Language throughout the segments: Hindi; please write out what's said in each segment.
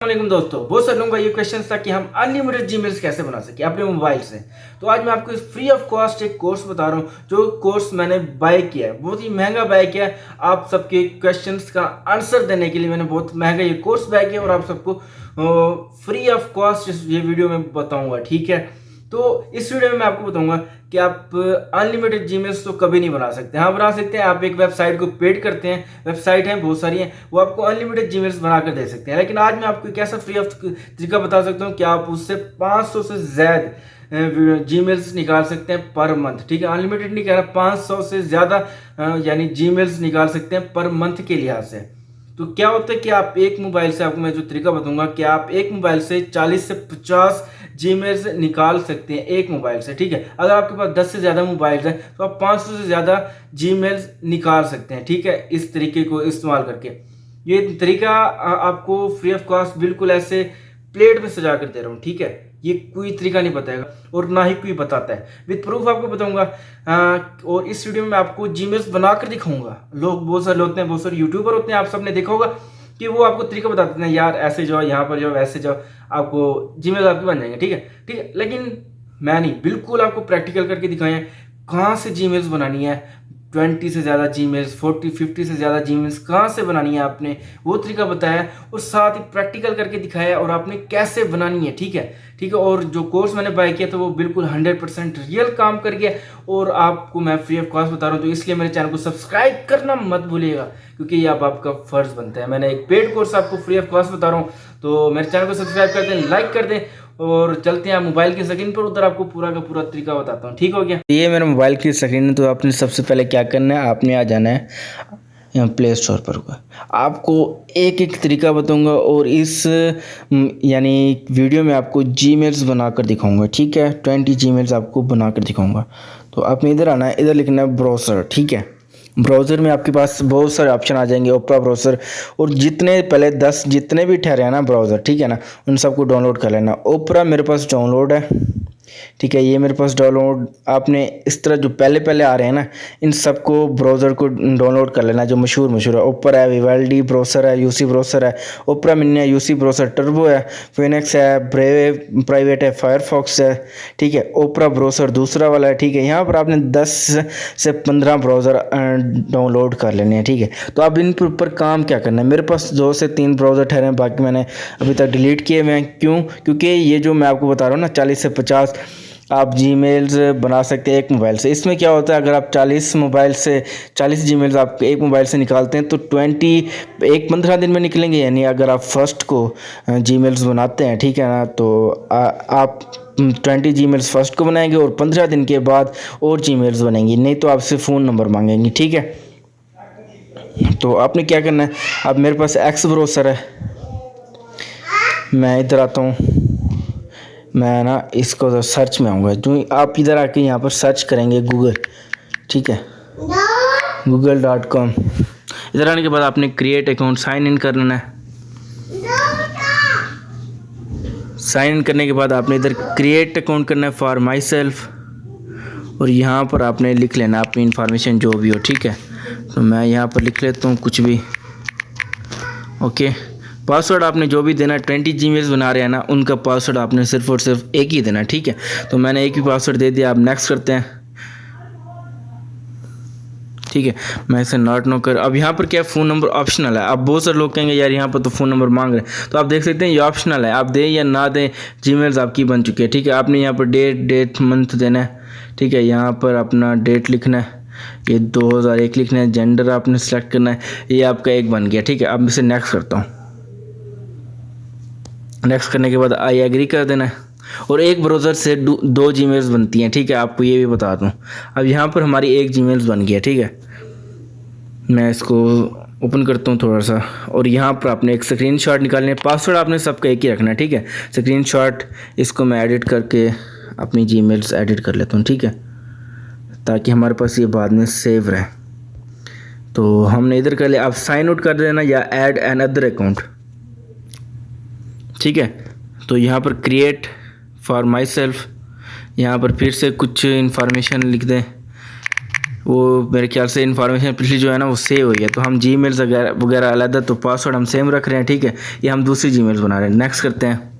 वालेकुम दोस्तों, बहुत सारे लोगों का ये क्वेश्चन था कि हम अनलिमिटेड जीमेल्स कैसे बना सके अपने मोबाइल से। तो आज मैं आपको इस फ्री ऑफ कॉस्ट एक कोर्स बता रहा हूँ, जो कोर्स मैंने बाय किया है, बहुत ही महंगा बाय किया है। आप सबके क्वेश्चंस का आंसर देने के लिए मैंने बहुत महंगा ये कोर्स बाय किया और आप सबको फ्री ऑफ कॉस्ट ये वीडियो में बताऊंगा, ठीक है। तो इस वीडियो में मैं आपको बताऊंगा कि आप अनलिमिटेड जीमेल्स तो कभी नहीं बना सकते। हाँ, बना सकते हैं। आप एक वेबसाइट को पेड करते हैं, वेबसाइट हैं बहुत सारी हैं, वो आपको अनलिमिटेड जीमेल्स बना कर दे सकते हैं। लेकिन आज मैं आपको एक ऐसा फ्री ऑफ तरीका बता सकता हूँ कि आप उससे 500 से ज़्यादा जीमेल्स निकाल सकते हैं पर मंथ, ठीक है। अनलिमिटेड नहीं कह रहा, 500 से ज़्यादा यानी जीमेल्स निकाल सकते हैं पर मंथ के लिहाज से। तो क्या होता है कि आप एक मोबाइल से, आपको मैं जो तरीका बताऊंगा कि आप एक मोबाइल से 40 से 50 जीमेल्स निकाल सकते हैं एक मोबाइल से, ठीक है। अगर आपके पास 10 से ज़्यादा मोबाइल्स हैं तो आप 500 से ज़्यादा जीमेल्स निकाल सकते हैं, ठीक है, इस तरीके को इस्तेमाल करके। ये तरीका आपको फ्री ऑफ कॉस्ट बिल्कुल ऐसे प्लेट में सजा कर दे रहा हूँ, ठीक है। ये कोई तरीका नहीं बताएगा और ना ही कोई बताता है, विद प्रूफ आपको बताऊंगा। और इस वीडियो में आपको जीमेल्स बनाकर दिखाऊंगा। लोग बहुत सारे होते हैं, बहुत सारे यूट्यूबर होते हैं, आप सबने देखा होगा कि वो आपको तरीका बताते हैं, यार ऐसे जाओ, यहाँ पर जाओ, ऐसे जाओ, आपको जीमेल आपके बन जाएंगे, ठीक है, ठीक है। लेकिन मैं नहीं, बिल्कुल आपको प्रैक्टिकल करके दिखाया है कहाँ से जीमेल्स बनानी है। 20 से ज़्यादा जीमेल्स, 40-50 से ज़्यादा जीमेल्स कहाँ से बनानी है, आपने वो तरीका बताया है और साथ ही प्रैक्टिकल करके दिखाया है और आपने कैसे बनानी है, ठीक है, ठीक है। और जो कोर्स मैंने बाय किया था वो बिल्कुल 100% रियल काम कर गया और आपको मैं फ्री ऑफ कॉस्ट बता रहा हूँ। तो इसलिए मेरे चैनल को सब्सक्राइब करना मत भूलिएगा, क्योंकि ये अब आपका फ़र्ज़ बनता है। मैंने एक पेड कोर्स आपको फ्री ऑफ कॉस्ट बता रहा हूँ, तो मेरे चैनल को सब्सक्राइब कर दें, लाइक कर दें और चलते हैं मोबाइल की स्क्रीन पर। उधर आपको पूरा का पूरा तरीका बताता हूँ, ठीक हो गया। ये मेरा मोबाइल की स्क्रीन है। तो आपने सबसे पहले क्या करना है, आपने आ जाना है यहाँ प्ले स्टोर पर। आपको एक एक तरीका बताऊंगा और इस यानी वीडियो में आपको जीमेल्स बनाकर दिखाऊंगा, ठीक है। 20 जीमेल्स आपको बनाकर दिखाऊंगा। तो आपने इधर आना है, इधर लिखना है ब्राउज़र, ठीक है। ब्राउज़र में आपके पास बहुत सारे ऑप्शन आ जाएंगे, ओपरा ब्राउज़र, और जितने पहले 10 जितने भी ठहरे हैं ना ब्राउज़र, ठीक है ना, उन सबको डाउनलोड कर लेना। ओपरा मेरे पास डाउनलोड है, ठीक है, ये मेरे पास डाउनलोड। आपने इस तरह जो पहले पहले आ रहे हैं ना, इन सबको ब्राउज़र को डाउनलोड कर लेना, जो मशहूर है। ओपरा है, विवाल्डी ब्राउज़र है, यूसी ब्राउज़र है, ओपरा मिनी है, यूसी ब्राउज़र टर्बो है, फिनिक्स है, ब्रेव प्राइवेट है, फायरफॉक्स है, ठीक है। ओपरा ब्राउज़र दूसरा वाला है, ठीक है। यहाँ पर आपने 10 से 15 ब्राउज़र डाउनलोड कर लेने हैं, ठीक है। तो आप इन पर ऊपर काम क्या करना है, मेरे पास 2 से 3 ब्राउज़र ठहरे हैं, बाकी मैंने अभी तक डिलीट किए हुए हैं। क्यों? क्योंकि ये जो मैं आपको बता रहा हूँ ना, 40 से 50 आप जीमेल्स बना सकते हैं एक मोबाइल से। इसमें क्या होता है, अगर आप 40 जीमेल्स आप एक मोबाइल से निकालते हैं तो 15 दिन में निकलेंगे। यानी अगर आप फर्स्ट को जीमेल्स बनाते हैं, ठीक है ना, तो आप 20 जीमेल्स फर्स्ट को बनाएंगे और 15 दिन के बाद और जीमेल्स बनेंगी, नहीं तो आपसे फ़ोन नंबर मांगेंगी, ठीक है। तो आपने क्या करना है, अब मेरे पास एक्स ब्राउज़र है, मैं इधर आता हूँ, मैं ना इसको तो सर्च में आऊँगा। जो आप इधर आके यहाँ पर सर्च करेंगे गूगल, ठीक है, google.com। इधर आने के बाद आपने क्रिएट अकाउंट साइन इन करना है। साइन इन करने के बाद आपने इधर क्रिएट अकाउंट करना है फॉर माई सेल्फ, और यहाँ पर आपने लिख लेना अपनी इन्फॉर्मेशन जो भी हो, ठीक है। तो मैं यहाँ पर लिख लेता हूँ कुछ भी, ओके। पासवर्ड आपने जो भी देना है, 20 जीमेल्स बना रहे हैं ना, उनका पासवर्ड आपने सिर्फ और सिर्फ एक ही देना है, ठीक है। तो मैंने एक ही पासवर्ड दे दिया। आप नेक्स्ट करते हैं, ठीक है। मैं इसे नॉट नो कर। अब यहाँ पर क्या फ़ोन नंबर ऑप्शनल है। अब बहुत सारे लोग कहेंगे यार यहाँ पर तो फ़ोन नंबर मांग रहे हैं, तो आप देख सकते हैं ये ऑप्शनल है, आप दें या ना दें, जीमेल्स आपकी बन चुकी है, ठीक है। आपने यहाँ पर डेट मंथ देना है, ठीक है। यहाँ पर अपना डेट लिखना है, ये 2001 लिखना है, जेंडर आपने सेलेक्ट करना है, ये आपका एक बन गया, ठीक है। अब इसे नेक्स्ट करता हूँ। नेक्स्ट करने के बाद आई एग्री कर देना है, और एक ब्राउज़र से 2 जीमेल्स बनती हैं, ठीक है। आपको ये भी बता दूँ। अब यहाँ पर हमारी एक जीमेल्स बन गया, ठीक है। मैं इसको ओपन करता हूँ थोड़ा सा, और यहाँ पर आपने एक स्क्रीनशॉट निकालने, पासवर्ड आपने सबका एक ही रखना है, ठीक है। स्क्रीनशॉट इसको मैं एडिट करके अपनी जीमेल्स एडिट कर लेता हूँ, ठीक है, ताकि हमारे पास ये बाद में सेव रहे। तो हमने इधर कर लिया। आप साइन आउट कर देना या ऐड एन अदर अकाउंट, ठीक है। तो यहाँ पर क्रिएट फॉर माई सेल्फ, यहाँ पर फिर से कुछ इन्फॉर्मेशन लिख दें, वो मेरे ख्याल से इन्फॉर्मेशन पिछली जो है ना वो सेव हुई है, तो हम जीमेल्स वगैरह अलग, तो पासवर्ड हम सेम रख रहे हैं, ठीक है। ये हम दूसरी जीमेल्स बना रहे हैं। नेक्स्ट करते हैं।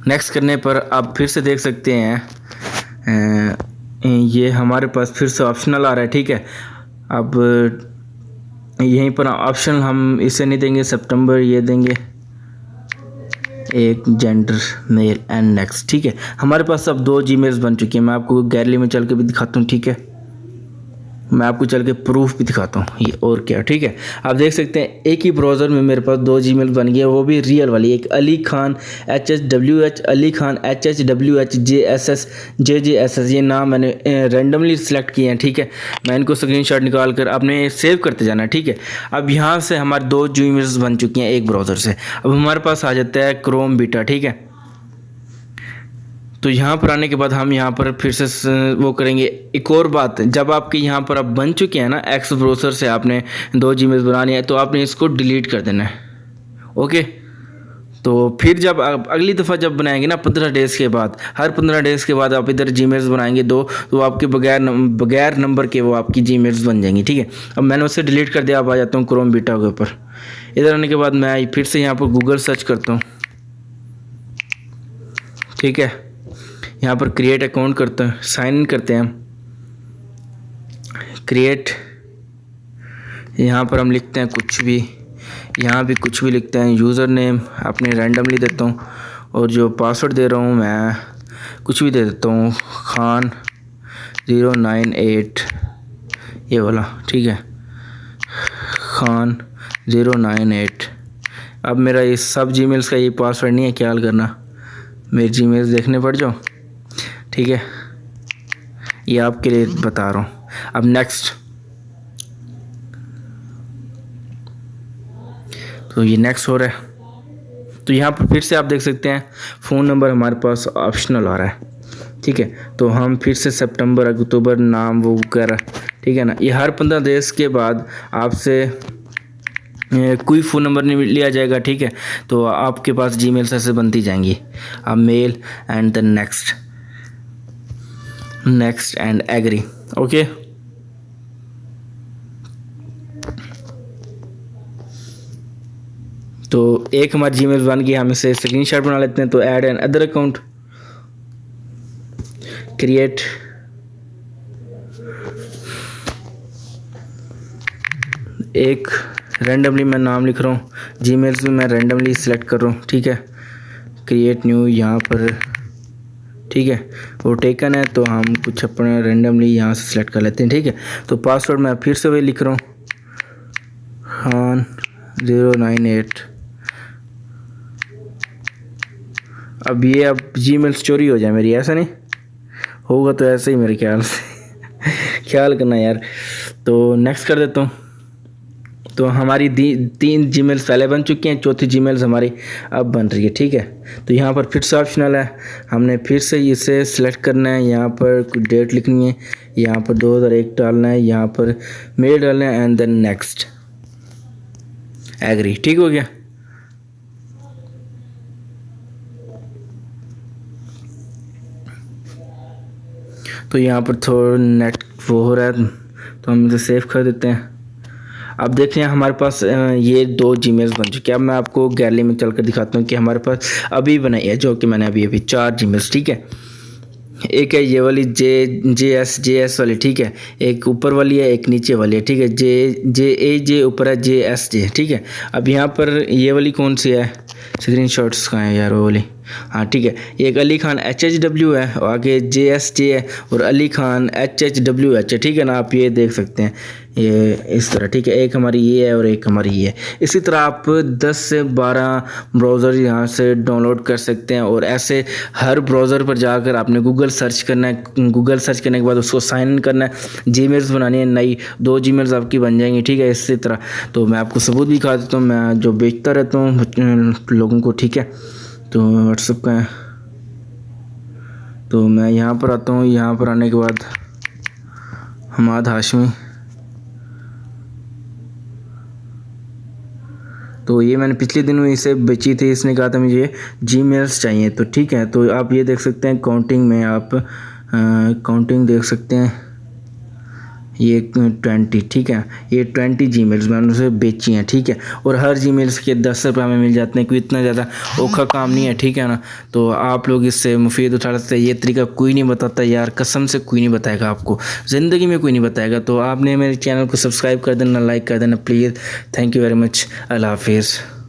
नेक्स्ट करने पर आप फिर से देख सकते हैं ये हमारे पास फिर से ऑप्शनल आ रहा है, ठीक है। अब यहीं पर ऑप्शनल हम इसे नहीं देंगे सितंबर, ये देंगे एक जेंडर मेल एंड नेक्स्ट, ठीक है। हमारे पास अब 2 जीमेल्स बन चुकी हैं। मैं आपको गैलरी में चल के भी दिखाता हूँ, ठीक है। मैं आपको चल के प्रूफ भी दिखाता हूँ ये और क्या, ठीक है। आप देख सकते हैं एक ही ब्राउज़र में मेरे पास 2 जीमेल बन गई है, वो भी रियल वाली। एक Ali Khan HHWH, Ali Khan HHWH JSS JJSS, ये नाम मैंने रैंडमली सिलेक्ट किए हैं, ठीक है। मैं इनको स्क्रीनशॉट निकाल कर आपने सेव करते जाना, ठीक है। अब यहाँ से हमारे 2 जीमेल्स बन चुकी हैं एक ब्राउज़र से। अब हमारे पास आ जाता है क्रोम बीटा, ठीक है। तो यहाँ पर आने के बाद हम यहाँ पर फिर से वो करेंगे। एक और बात, जब आपके यहाँ पर अब बन चुके हैं ना एक्स ब्राउज़र से आपने 2 जीमेल्स बनानी है, तो आपने इसको डिलीट कर देना है, ओके। तो फिर जब आप अगली दफ़ा जब बनाएंगे ना 15 डेज़ के बाद, हर 15 डेज़ के बाद आप इधर जीमेल्स बनाएंगे 2, तो आपके बगैर नंबर के वो आपकी जीमेल्स बन जाएंगी, ठीक है। अब मैंने उसे डिलीट कर दिया। अब आ जाता हूँ क्रोम बीटा के ऊपर। इधर आने के बाद मैं फिर से यहाँ पर गूगल सर्च करता हूँ, ठीक है। यहाँ पर क्रिएट अकाउंट करते हैं, साइन इन करते हैं हम। क्रिएट, यहाँ पर हम लिखते हैं कुछ भी, यहाँ भी कुछ भी लिखते हैं। यूज़र नेम अपने रैंडमली देता हूँ, और जो पासवर्ड दे रहा हूँ मैं कुछ भी दे देता हूँ, खान 098 ये वाला, ठीक है, खान 098। अब मेरा ये सब जीमेल्स का ये पासवर्ड नहीं है, ख्याल करना, मेरे जीमेल्स देखने पड़ जाओ, ठीक है। ये आपके लिए बता रहा हूँ। अब नेक्स्ट, तो ये नेक्स्ट हो रहा है। तो यहाँ पर फिर से आप देख सकते हैं फ़ोन नंबर हमारे पास ऑप्शनल आ रहा है, ठीक है। तो हम फिर से सितंबर अक्टूबर नाम वो वगैरह, ठीक है ना। ये हर 15 डेज़ के बाद आपसे कोई फ़ोन नंबर नहीं लिया जाएगा, ठीक है। तो आपके पास जीमेल्स ऐसे बनती जाएंगी। अब mail and the next and agree, okay. तो एक हमारी जीमेल बन गई, हम इसे स्क्रीनशॉट बना लेते हैं। तो add N other account, create, एक रैंडमली मैं नाम लिख रहा हूँ, जीमेल्स में मैं रैंडमली सिलेक्ट कर रहा हूँ, ठीक है। क्रिएट न्यू यहाँ पर, ठीक है। वो टेकन है तो हम कुछ अपना रैंडमली यहाँ से सिलेक्ट कर लेते हैं, ठीक है। तो पासवर्ड मैं फिर से वही लिख रहा हूँ, खान 098। अब ये अब जीमेल चोरी हो जाए मेरी, ऐसा नहीं होगा तो ऐसे ही मेरे ख्याल से ख्याल करना यार। तो नेक्स्ट कर देता हूँ। तो हमारी 3 जीमेल्स पहले बन चुकी हैं, चौथी जीमेल्स हमारी अब बन रही है, ठीक है। तो यहाँ पर फिर से ऑप्शनल है, हमने फिर से इसे सिलेक्ट करना है। यहाँ पर कुछ डेट लिखनी है, यहाँ पर 2001 डालना है, यहाँ पर मेल डालना है एंड देन नेक्स्ट एग्री, ठीक हो गया। तो यहाँ पर थोड़ा नेट वो हो रहा है, तो हम इसे सेव कर देते हैं। अब देख रहे हैं हमारे पास ये 2 जीमेल्स बन चुके हैं। अब मैं आपको गैलरी में चलकर दिखाता हूँ कि हमारे पास अभी बनाई है, जो कि मैंने अभी 4 जीमेल्स, ठीक है। एक है ये वाली JS वाली, ठीक है। एक ऊपर वाली है, एक नीचे वाली है, ठीक है। J ऊपर है, JSJ, ठीक है। अब यहाँ पर ये वाली कौन सी है, स्क्रीनशॉट्स कहाँ है यार, वो वाली, हाँ ठीक है। एक अली खान HHW है, और आगे JSJ है, और अली खान HHWH है, ठीक है ना। आप ये देख सकते हैं ये इस तरह, ठीक है। एक हमारी ये है और एक हमारी ये है। इसी तरह आप 10 से 12 ब्राउज़र यहाँ से डाउनलोड कर सकते हैं, और ऐसे हर ब्राउज़र पर जाकर आपने गूगल सर्च करना है। गूगल सर्च करने के बाद उसको साइन इन करना है, जीमेल्स बनानी है, नई 2 जीमेल्स आपकी बन जाएंगी, ठीक है। इसी तरह तो मैं आपको सबूत भी दिखा देता हूँ, मैं जो बेचता रहता हूँ लोगों को, ठीक है। तो व्हाट्सएप का है, तो मैं यहाँ पर आता हूँ। यहाँ पर आने के बाद हमाद हाशमी, तो ये मैंने पिछले दिनों इसे बेची थी, इसने कहा था मुझे जीमेल्स चाहिए, तो ठीक है। तो आप ये देख सकते हैं काउंटिंग में, आप काउंटिंग देख सकते हैं, ये 20, ठीक है, ये 20 जीमेल्स मैंने उसे बेची हैं, ठीक है। और हर जीमेल्स के 10 रुपये में मिल जाते हैं, कोई इतना ज़्यादा औखा काम नहीं है, ठीक है ना। तो आप लोग इससे मुफीद उठा सकते हैं। ये तरीका कोई नहीं बताता यार, कसम से कोई नहीं बताएगा आपको, ज़िंदगी में कोई नहीं बताएगा। तो आपने मेरे चैनल को सब्सक्राइब कर देना, लाइक कर देना please. Thank you very much. अल्लाह हाफिज़।